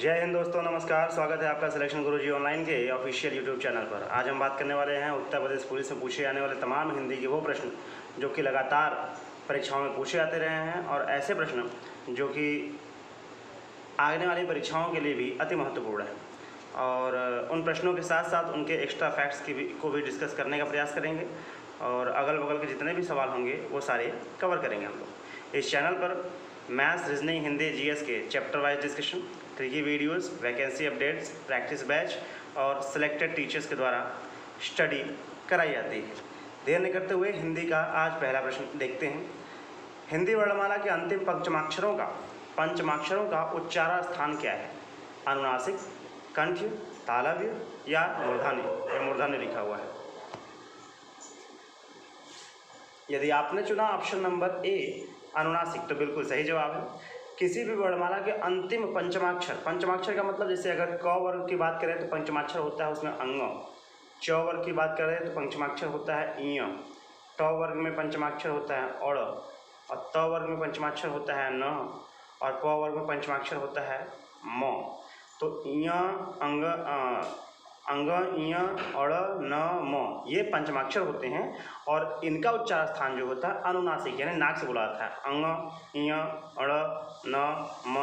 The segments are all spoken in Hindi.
जय हिंद दोस्तों, नमस्कार। स्वागत है आपका सिलेक्शन गुरुजी ऑनलाइन के ऑफिशियल यूट्यूब चैनल पर। आज हम बात करने वाले हैं उत्तर प्रदेश पुलिस में पूछे जाने वाले तमाम हिंदी के वो प्रश्न जो कि लगातार परीक्षाओं में पूछे जाते रहे हैं और ऐसे प्रश्न जो कि आने वाली परीक्षाओं के लिए भी अति महत्वपूर्ण है। और उन प्रश्नों के साथ साथ उनके एक्स्ट्रा फैक्ट्स को भी डिस्कस करने का प्रयास करेंगे और अगल बगल के जितने भी सवाल होंगे वो सारे कवर करेंगे हम लोग। इस चैनल पर मैथ्स, रीजनिंग, हिंदी, जीएस के chapter wise discussion, tricky videos, vacancy updates, practice batch और सिलेक्टेड टीचर्स के द्वारा स्टडी कराई जाती है। देर न करते हुए हिंदी का आज पहला प्रश्न देखते हैं। हिंदी वर्णमाला के अंतिम पंचमाक्षरों का उच्चारण स्थान क्या है? अनुनासिक, कंठ, तालव्य या मूर्धन्य? मूर्धन्य लिखा हुआ है। यदि आपने चुना ऑप्शन नंबर ए अनुनासिक तो बिल्कुल सही जवाब है। किसी भी वर्णमाला के अंतिम पंचमाक्षर का मतलब जैसे अगर क वर्ग की बात करें तो पंचमाक्षर होता है उसमें अंग, च वर्ग की बात करें तो पंचमाक्षर होता है इ, ट वर्ग में पंचमाक्षर होता है अड़ और त वर्ग में पंचमाक्षर होता है न और प वर्ग में पंचमाक्षर होता है म। तो इ, अंग, इ, अड़, न, म ये पंचमाक्षर होते हैं और इनका उच्चारण स्थान जो होता है अनुनासिक यानी नाक से बोला जाता है। अंग, इ, अड़, न, म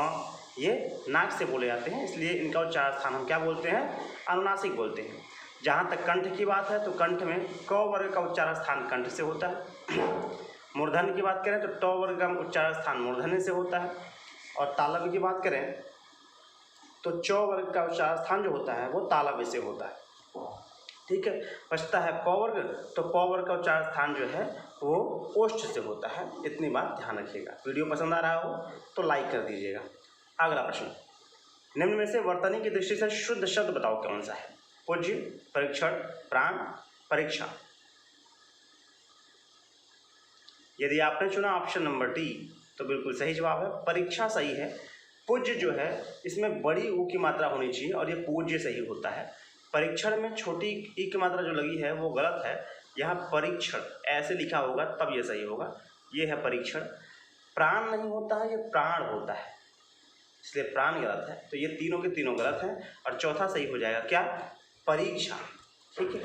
ये नाक से बोले जाते हैं, इसलिए इनका उच्चारण स्थान हम क्या बोलते हैं? अनुनासिक बोलते हैं। जहाँ तक कंठ की बात है तो कंठ में क वर्ग का उच्चारण स्थान कंठ से होता है। मूर्धन्य की बात करें तो ट वर्ग का उच्चारण स्थान मूर्धन्य से होता है और तालव्य की बात करें तो च वर्ग का उच्चारण स्थान जो होता है वो तालव्य से होता है। ठीक है, बचता है प वर्ग, तो प वर्ग का उच्चारण स्थान जो है वो ओष्ठ से होता है। इतनी बात ध्यान रखिएगा। वीडियो पसंद आ रहा हो तो लाइक कर दीजिएगा। अगला प्रश्न, निम्न में से वर्तनी की दृष्टि से शुद्ध शब्द बताओ कौन सा है? पूज्य, परीक्षण, प्राण, परीक्षा। यदि आपने चुना ऑप्शन नंबर डी तो बिल्कुल सही जवाब है, परीक्षा सही है। पूज्य जो है इसमें बड़ी ऊ की मात्रा होनी चाहिए और ये पूज्य सही होता है। परीक्षण में छोटी ई की मात्रा जो लगी है वो गलत है। यहाँ परीक्षण ऐसे लिखा होगा तब ये सही होगा। ये है परीक्षण। प्राण नहीं होता है, ये प्राण होता है, इसलिए प्राण गलत है। तो ये तीनों के तीनों गलत हैं और चौथा सही हो जाएगा क्या? परीक्षा। ठीक है,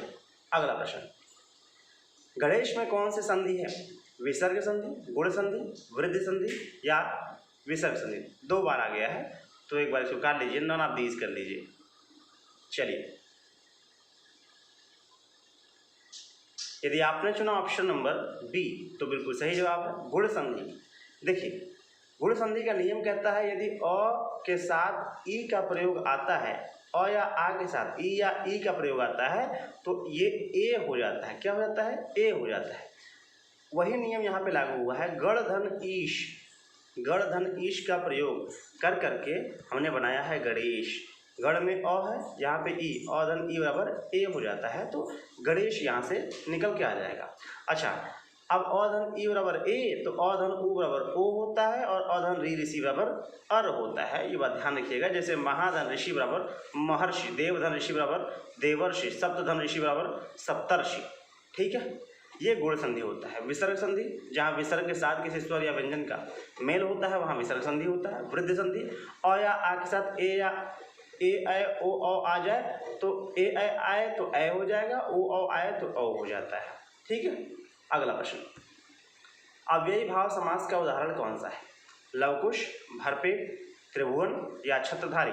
अगला प्रश्न, गणेश में कौन सी संधि है? विसर्ग संधि, गुण संधि, वृद्धि संधि या विसर्ग संधि? दो बार आ गया है तो एक बार इसको काट लीजिए, नन ऑफ दीज कर लीजिए। चलिए, यदि आपने चुना ऑप्शन नंबर बी तो बिल्कुल सही जवाब है, गुण संधि। देखिए, गुण संधि का नियम कहता है यदि अ के साथ ई का प्रयोग आता है, अ या आ के साथ ई या ई का प्रयोग आता है तो ये ए हो जाता है। क्या हो जाता है? ए हो जाता है। वही नियम यहाँ पे लागू हुआ है। गण धन ईश का प्रयोग कर करके हमने बनाया है गणेश। गण में अ है, यहाँ पे ई, अ धन ई बराबर ए हो जाता है, तो गणेश यहाँ से निकल के आ जाएगा। अच्छा, अब अ धन ई बराबर ए तो अ धन उ बराबर ओ होता है और अ धन री ऋषि बराबर अर होता है। ये बात ध्यान रखिएगा। जैसे महाधन ऋषि बराबर महर्षि, देवधन ऋषि बराबर देवर्षि, सप्तधन ऋषि बराबर सप्तर्षि। ठीक है, ये गुण संधि होता है। विसर्ग संधि, जहाँ विसर्ग के साथ किसी स्वर या व्यंजन का मेल होता है वहाँ विसर्ग संधि होता है। वृद्धि संधि, अ या आ के साथ ए या ए ऐ ओ औ आ जाए तो ए ऐ आए तो ऐ हो जाएगा, ओ औ आए तो औ हो जाता है। ठीक है, अगला प्रश्न, अव्ययी भाव समास का उदाहरण कौन सा है? लवकुश, भरपेट, त्रिभुवन या छत्रधारी?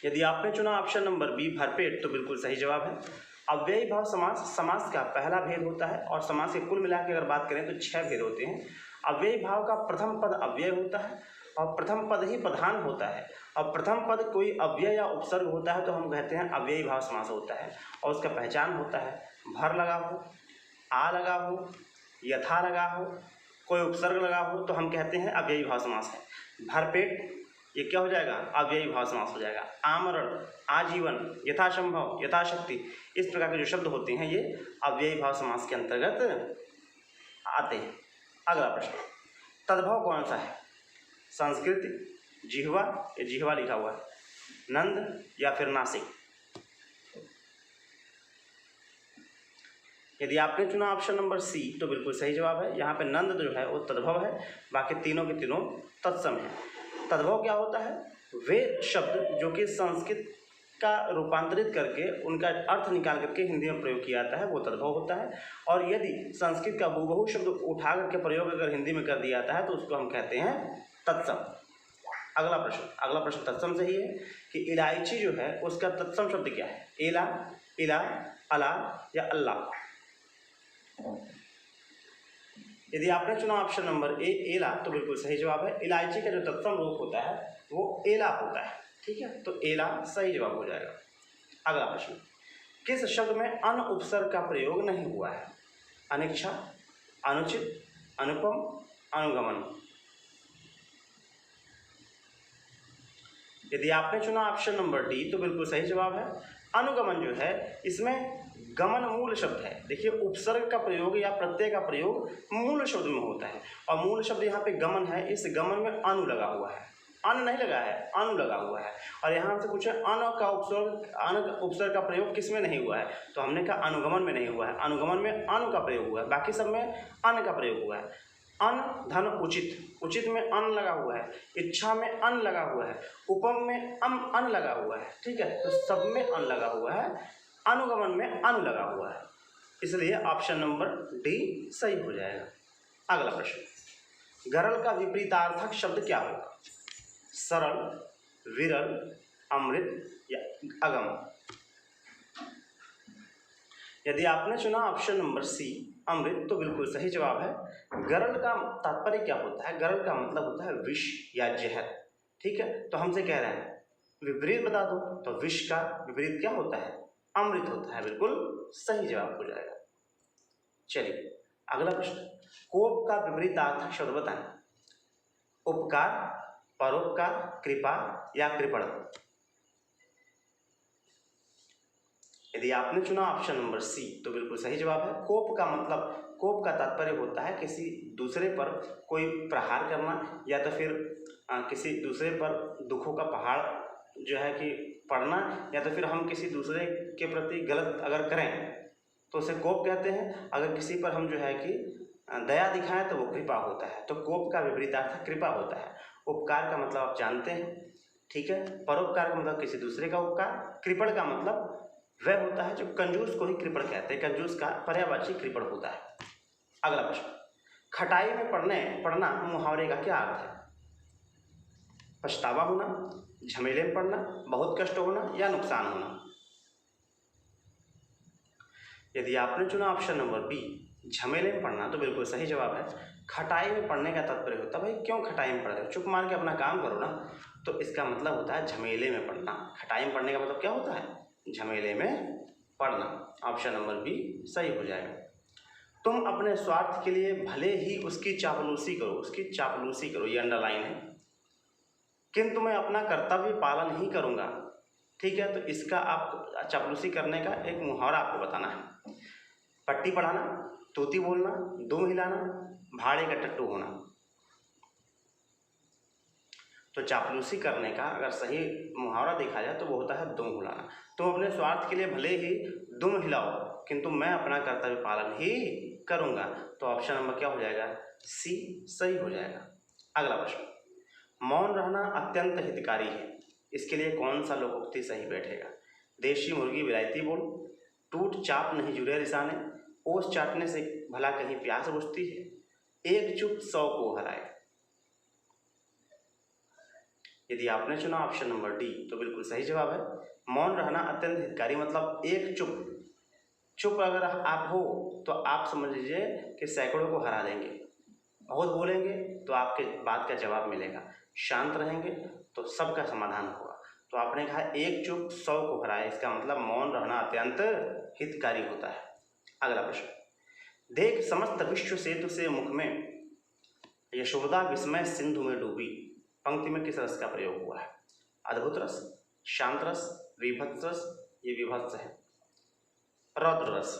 यदि आपने चुना ऑप्शन नंबर बी भरपेट तो बिल्कुल सही जवाब है। अव्ययी भाव समास का पहला भेद होता है और समास के कुल मिला के अगर बात करें तो 6 भेद होते हैं। अव्ययी भाव का प्रथम पद अव्यय होता है और प्रथम पद ही प्रधान होता है और प्रथम पद कोई अव्यय या उपसर्ग होता है तो हम कहते हैं अव्ययी भाव समास होता है। और उसका पहचान होता है भर लगा हो, आ लगा हो, यथा लगा हो, कोई उपसर्ग लगा हो तो हम कहते हैं अव्ययी भाव समास है। भरपेट ये क्या हो जाएगा? अव्ययी भाव समास हो जाएगा। आमरण, आजीवन, यथासंभव, यथाशक्ति, इस प्रकार के जो शब्द होते हैं ये अव्ययी भाव समास के अंतर्गत आते हैं। अगला प्रश्न, तद्भव कौन सा है? संस्कृत, जिह्वा, ये जिह्वा लिखा हुआ है, नंद या फिर नासिक? यदि आपने चुना ऑप्शन नंबर सी तो बिल्कुल सही जवाब है। यहाँ पे नंद जो है वो तद्भव है, बाकी तीनों के तीनों तत्सम है। तद्भव क्या होता है? वे शब्द जो कि संस्कृत का रूपांतरित करके उनका अर्थ निकाल करके हिंदी में प्रयोग किया जाता है वो तद्भव होता है। और यदि संस्कृत का हूबहू शब्द उठा करके प्रयोग अगर हिंदी में कर दिया जाता है तो उसको हम कहते हैं तत्सम। अगला प्रश्न तत्सम से ही है कि इलायची जो है उसका तत्सम शब्द क्या है? एला, इला, अला या अल्लाह। यदि आपने चुना ऑप्शन नंबर ए एला तो बिल्कुल सही जवाब है। इलायची का जो तत्सम रूप होता है वो एला होता है, ठीक है, तो एला सही जवाब हो जाएगा। अगला प्रश्न, किस शब्द में अन उपसर्ग का प्रयोग नहीं हुआ है? अनिच्छा, अनुचित, अनुपम, अनुगमन। यदि आपने चुना ऑप्शन नंबर डी तो बिल्कुल सही जवाब है। अनुगमन जो है इसमें गमन मूल शब्द है। देखिए उपसर्ग का प्रयोग या प्रत्यय का प्रयोग मूल शब्द में होता है और मूल शब्द यहाँ पे गमन है, इस गमन में अनु लगा हुआ है, अन नहीं लगा है, अनु लगा हुआ है। और यहाँ से पूछे अन उपसर्ग का प्रयोग किस में नहीं हुआ है तो हमने कहा अनुगमन में नहीं हुआ है। अनुगमन में अनु का प्रयोग हुआ है, बाकी सब में अन का प्रयोग हुआ है। अन धन उचित, उचित में अन लगा हुआ है, इच्छा में अन लगा हुआ है, उपम में अन लगा हुआ है, ठीक है, तो सब में अन लगा हुआ है, अनुगमन में अनु लगा हुआ है, इसलिए ऑप्शन नंबर डी सही हो जाएगा। अगला प्रश्न, गरल का विपरीतार्थक शब्द क्या होगा? सरल, विरल, अमृत या अगम। यदि आपने चुना ऑप्शन नंबर सी अमृत तो बिल्कुल सही जवाब है। गरल का तात्पर्य क्या होता है? गरल का मतलब होता है विष या जहर, ठीक है, तो हमसे कह रहे हैं विपरीत बता दो, तो विष का विपरीत क्या होता है? अमृत होता है, बिल्कुल सही जवाब हो जाएगा। चलिए अगला प्रश्न, कोप का विपरीतार्थक शब्द बताएं। उपकार, परोपकार, कृपा या कृपण। यदि आपने चुना ऑप्शन नंबर सी तो बिल्कुल सही जवाब है। कोप का मतलब, कोप का तात्पर्य होता है किसी दूसरे पर कोई प्रहार करना या तो फिर किसी दूसरे पर दुखों का पहाड़ जो है कि पड़ना, या तो फिर हम किसी दूसरे के प्रति गलत अगर करें तो उसे कोप कहते हैं। अगर किसी पर हम जो है कि दया दिखाएं तो वो कृपा होता है। तो कोप का विपरीतार्थ कृपा होता है। उपकार का मतलब आप जानते हैं, ठीक है, परोपकार का मतलब किसी दूसरे का उपकार, कृपण का मतलब वह होता है जो कंजूस को ही कृपण कहते हैं, कंजूस का पर्यायवाची कृपण होता है। अगला प्रश्न, खटाई में पड़ना मुहावरे का क्या अर्थ है? पछतावा होना, झमेले में पड़ना, बहुत कष्ट होना या नुकसान होना। यदि आपने चुना ऑप्शन नंबर बी झमेले में पड़ना तो बिल्कुल सही जवाब है। खटाई में पड़ने का तात्पर्य होता है भाई क्यों खटाई में पड़ रहे हो, चुप मार के अपना काम करो ना, तो इसका मतलब होता है झमेले में पड़ना। खटाई में पड़ने का मतलब क्या होता है? झमेले में पड़ना। ऑप्शन नंबर बी सही हो जाएगा। तुम अपने स्वार्थ के लिए भले ही उसकी चापलूसी करो, उसकी चापलूसी करो, ये अंडरलाइन है, किंतु मैं अपना कर्तव्य पालन ही करूंगा, ठीक है, तो इसका आप चापलूसी करने का एक मुहावरा आपको बताना है। पट्टी पढ़ाना, तोती बोलना, दुम हिलाना, भाड़े का टट्टू होना। तो चापलूसी करने का अगर सही मुहावरा देखा जाए तो वो होता है दुम हिलाना। तुम अपने स्वार्थ के लिए भले ही दुम हिलाओ किंतु मैं अपना कर्तव्य पालन ही करूंगा, तो ऑप्शन नंबर क्या हो जाएगा? सी सही हो जाएगा। अगला प्रश्न, मौन रहना अत्यंत हितकारी है, इसके लिए कौन सा लोकोक्ति सही बैठेगा? देशी मुर्गी विलायती बोल, टूट चाप नहीं जुड़े रिसाने, ओस चाटने से भला कहीं प्यास बुझती है, एक चुप 100 को हराए। यदि आपने चुना ऑप्शन नंबर डी तो बिल्कुल सही जवाब है। मौन रहना अत्यंत हितकारी मतलब एक चुप अगर आप हो तो आप समझ लीजिए कि सैकड़ों को हरा देंगे। बहुत बोलेंगे तो आपके बात का जवाब मिलेगा, शांत रहेंगे तो सबका समाधान होगा। तो आपने कहा एक चुप 100 को हराए, इसका मतलब मौन रहना अत्यंत हितकारी होता है। अगला प्रश्न, देख समस्त विश्व सेतु से मुख में यशोदा विस्मय सिंधु में डूबी, पंक्ति में किस रस का प्रयोग हुआ है? अद्भुत रस, शांत रस, विभत्स रस, ये विभत्स है, रौद्र रस।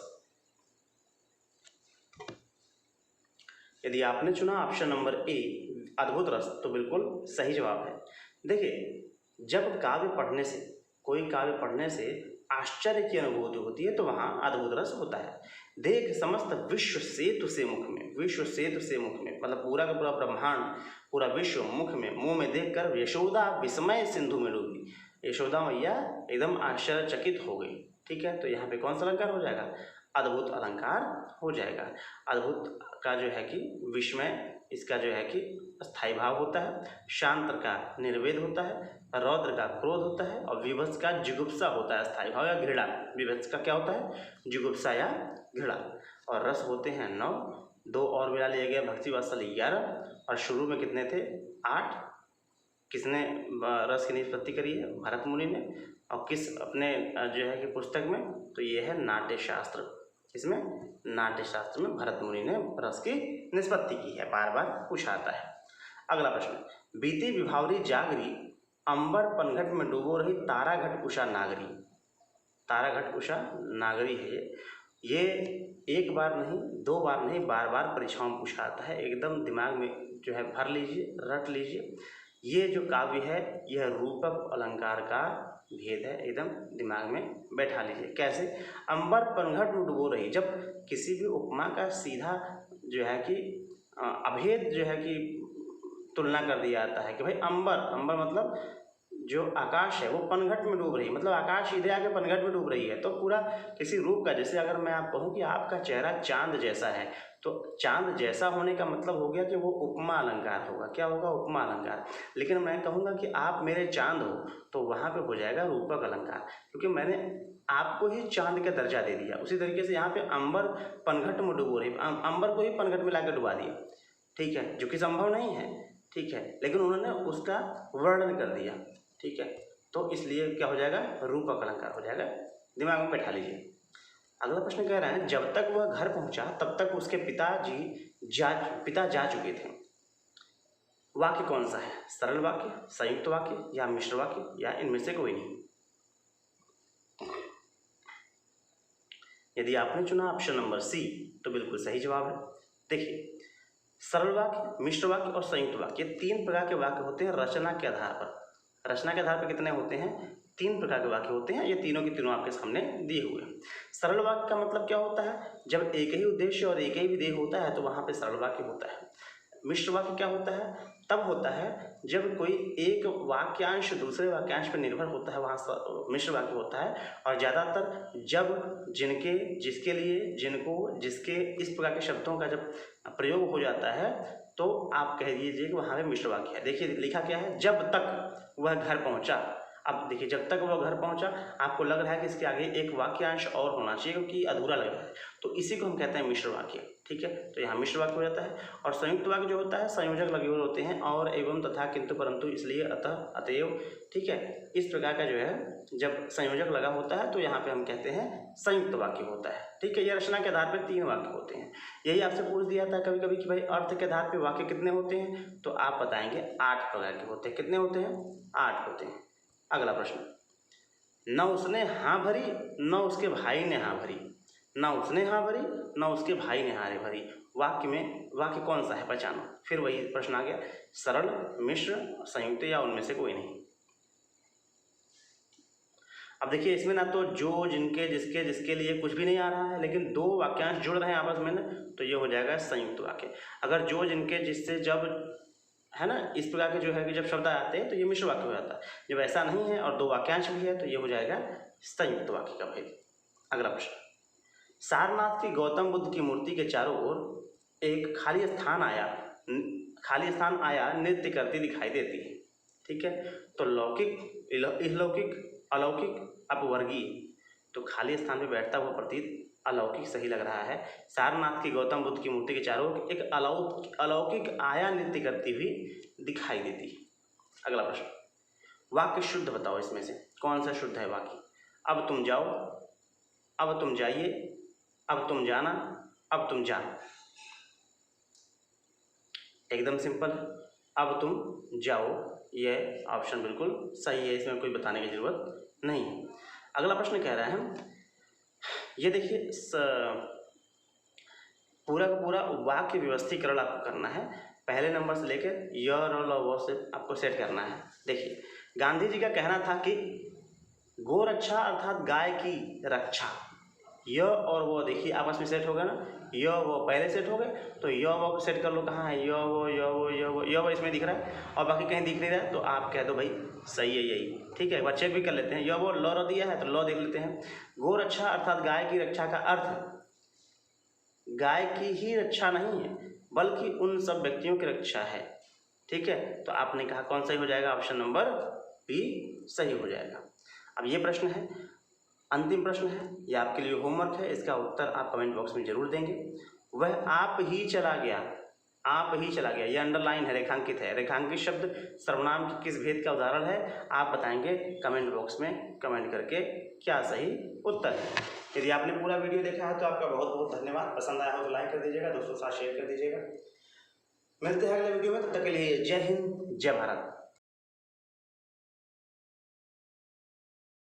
यदि आपने चुना ऑप्शन नंबर ए अद्भुत रस तो बिल्कुल सही जवाब है। देखिए जब काव्य पढ़ने से, कोई काव्य पढ़ने से आश्चर्य की अनुभूति होती है तो वहाँ अद्भुत रस होता है। देख समस्त विश्व सेतु से मुख में, विश्व सेतु से मुख में मतलब पूरा का पूरा ब्रह्मांड, पूरा विश्व मुख में, मुंह में देखकर यशोदा विस्मय सिंधु में डूबी। यशोदा मैया एकदम आश्चर्यचकित हो गई। ठीक है, तो यहाँ पे कौन सा अलंकार हो जाएगा? अद्भुत अलंकार हो जाएगा। अद्भुत का जो है कि विस्मय, इसका जो है कि स्थायी भाव होता है, शांत का निर्वेद होता है, रौद्र का क्रोध होता है और विभत्स का जुगुप्सा होता है, स्थायी भाव या घृणा। विभत्स का क्या होता है? जुगुप्सा या घृणा। और रस होते हैं 9, 2 और मिला लिया गया, भक्ति वात्सल्य 11 और शुरू में कितने थे? 8। किसने रस की निष्पत्ति करी है? भरत मुनि ने। और किस अपने जो है कि पुस्तक में? तो ये है नाट्य शास्त्र। इसमें नाट्य शास्त्र में भरत मुनि ने रस की निष्पत्ति की है, बार बार पूछा आता है। अगला प्रश्न, बीती विभावरी जागरी, अंबर पनघट में डूबो रही, तारा घट उषा नागरी। तारा घट उषा नागरी है ये एक बार नहीं, 2 बार नहीं, बार बार परीक्षाओं में पूछा आता है। एकदम दिमाग में जो है भर लीजिए, रट लीजिए। ये जो काव्य है यह रूपक अलंकार का भेद है, एकदम दिमाग में बैठा लीजिए। कैसे? अंबर पनघट में डूबो रही, जब किसी भी उपमा का सीधा जो है कि अभेद जो है कि तुलना कर दिया जाता है कि भाई अंबर, अंबर मतलब जो आकाश है वो पनघट में डूब रही है, मतलब आकाश सीधे आके पनघट में डूब रही है। तो पूरा किसी रूप का, जैसे अगर मैं आप कहूँ कि आपका चेहरा चांद जैसा है, तो चांद जैसा होने का मतलब हो गया कि वो उपमा अलंकार होगा। क्या होगा? उपमा अलंकार। लेकिन मैं कहूँगा कि आप मेरे चांद हो, तो वहाँ पे हो जाएगा रूपक अलंकार, क्योंकि मैंने आपको ही चांद का दर्जा दे दिया। उसी तरीके से यहाँ पे अंबर पनघट में डूबो रही, अंबर को ही पनघट में लाकर डुबा दिया। ठीक है, जो कि संभव नहीं है। ठीक है, लेकिन उन्होंने उसका वर्णन कर दिया। ठीक है, तो इसलिए क्या हो जाएगा? रूपक अलंकार हो जाएगा। दिमाग में बैठा लीजिए। अगला प्रश्न कह रहा है, जब तक वह घर पहुंचा तब तक उसके पिता जा चुके थे। वाक्य कौन सा है? सरल वाक्य, संयुक्त वाक्य या मिश्र वाक्य या इनमें से कोई नहीं? यदि आपने चुना ऑप्शन नंबर सी तो बिल्कुल सही जवाब है। देखिए, सरल वाक्य, मिश्र वाक्य और संयुक्त वाक्य, 3 प्रकार के वाक्य होते हैं रचना के आधार पर। रचना के आधार पर कितने होते हैं? 3 प्रकार के वाक्य होते हैं। ये तीनों के तीनों आपके सामने दिए हुए हैं। सरल वाक्य का मतलब क्या होता है? जब एक ही उद्देश्य और एक ही विधेय होता है तो वहाँ पे सरल वाक्य होता है। मिश्र वाक्य क्या होता है? तब होता है जब कोई एक वाक्यांश दूसरे वाक्यांश पर निर्भर होता है, वहाँ मिश्र वाक्य होता है। और ज़्यादातर जब जिनके, जिसके लिए, जिनको, जिसके, इस प्रकार के शब्दों का जब प्रयोग हो जाता है तो आप कह दीजिए कि वहाँ पे मिश्र वाक्य है। देखिए लिखा क्या है? जब तक वह घर पहुँचा। अब देखिए, जब तक वह घर पहुँचा, आपको लग रहा है कि इसके आगे एक वाक्यांश और होना चाहिए क्योंकि अधूरा लग रहा है, तो इसी को हम कहते हैं मिश्र वाक्य। ठीक है, तो यहाँ मिश्र वाक्य हो जाता है। और संयुक्त वाक्य जो होता है, संयोजक लगे हुए होते हैं, और, एवं, तथा, किंतु, परंतु, इसलिए, अतः, अतएव। ठीक है, इस प्रकार का जो है जब संयोजक लगा होता है तो यहाँ पे हम कहते हैं संयुक्त वाक्य होता है। ठीक है, ये रचना के आधार पर 3 वाक्य होते हैं। यही आपसे पूछ दिया था कभी कभी कि भाई अर्थ के आधार पर वाक्य कितने होते हैं, तो आप बताएंगे 8 प्रकार के होते हैं। कितने होते हैं? 8 होते हैं। अगला प्रश्न, न उसने हाँ भरी न उसके भाई ने हाँ भरी। न उसने हाँ भरी न उसके भाई ने हाँ भरी। वाक्य में वाक्य कौन सा है? पहचानो। फिर वही प्रश्न आ गया, सरल, मिश्र, संयुक्त या उनमें से कोई नहीं। अब देखिए, इसमें ना तो जो, जिनके, जिसके, जिसके लिए कुछ भी नहीं आ रहा है, लेकिन 2 वाक्यांश जुड़ रहे हैं आपस में ना, तो ये हो जाएगा संयुक्त वाक्य। अगर जो, जिनके, जिससे, जब, है ना, इस प्रकार के जो है कि जब शब्द आते हैं तो ये मिश्र वाक्य हो जाता है। जब ऐसा नहीं है और 2 वाक्यांश भी है तो ये हो जाएगा संयुक्त वाक्य का भेद। अगला प्रश्न, सारनाथ की गौतम बुद्ध की मूर्ति के चारों ओर एक खाली स्थान आया नृत्य करती दिखाई देती है। ठीक है, तो लौकिक, इहलौकिक, अलौकिक, अपवर्गीय, तो खाली स्थान पे बैठता हुआ प्रतीत अलौकिक सही लग रहा है। सारनाथ की गौतम बुद्ध की मूर्ति के चारों ओर एक अलौकिक आया नृत्य करती हुई दिखाई देती है। अगला प्रश्न, वाक्य शुद्ध बताओ, इसमें से कौन सा शुद्ध है वाक्य? अब तुम जाओ, अब तुम जाइए, अब तुम जाना, अब तुम जाना। एकदम सिंपल, अब तुम जाओ, यह ऑप्शन बिल्कुल सही है, इसमें कोई बताने की जरूरत नहीं है। अगला प्रश्न कह रहा है, ये देखिए, पूरा का पूरा वाक्य व्यवस्थीकरण आपको करना है। पहले नंबर से लेकर य, र, ल, व से आपको सेट करना है। देखिए, गांधी जी का कहना था कि गोरक्षा अर्थात गाय की रक्षा। य और वो देखिए आपस में सेट हो गया ना, य वो पहले सेट हो गए, तो य वो को सेट कर लो। कहाँ है य वो, य वो, य वो, य वो इसमें दिख रहा है और बाकी कहीं दिख नहीं रहा है, तो आप कह दो भाई सही है यही। ठीक है, एक बार चेक भी कर लेते हैं। य वो ल दिया है तो ल देख लेते हैं। गोरक्षा अर्थात गाय की रक्षा का अर्थ गाय की ही रक्षा नहीं है बल्कि उन सब व्यक्तियों की रक्षा है। ठीक है, तो आपने कहा कौन सही हो जाएगा? ऑप्शन नंबर बी सही हो जाएगा। अब ये प्रश्न है, अंतिम प्रश्न है, ये आपके लिए होमवर्क है, इसका उत्तर आप कमेंट बॉक्स में जरूर देंगे। वह आप ही चला गया, आप ही चला गया, ये अंडरलाइन है, रेखांकित है। रेखांकित शब्द सर्वनाम के किस भेद का उदाहरण है? आप बताएंगे कमेंट बॉक्स में कमेंट करके क्या सही उत्तर है। यदि आपने पूरा वीडियो देखा है तो आपका बहुत बहुत धन्यवाद। पसंद आया हो तो लाइक कर दीजिएगा, दोस्तों के साथ शेयर कर दीजिएगा। मिलते हैं अगले वीडियो में, तब तक के लिए जय हिंद, जय भारत।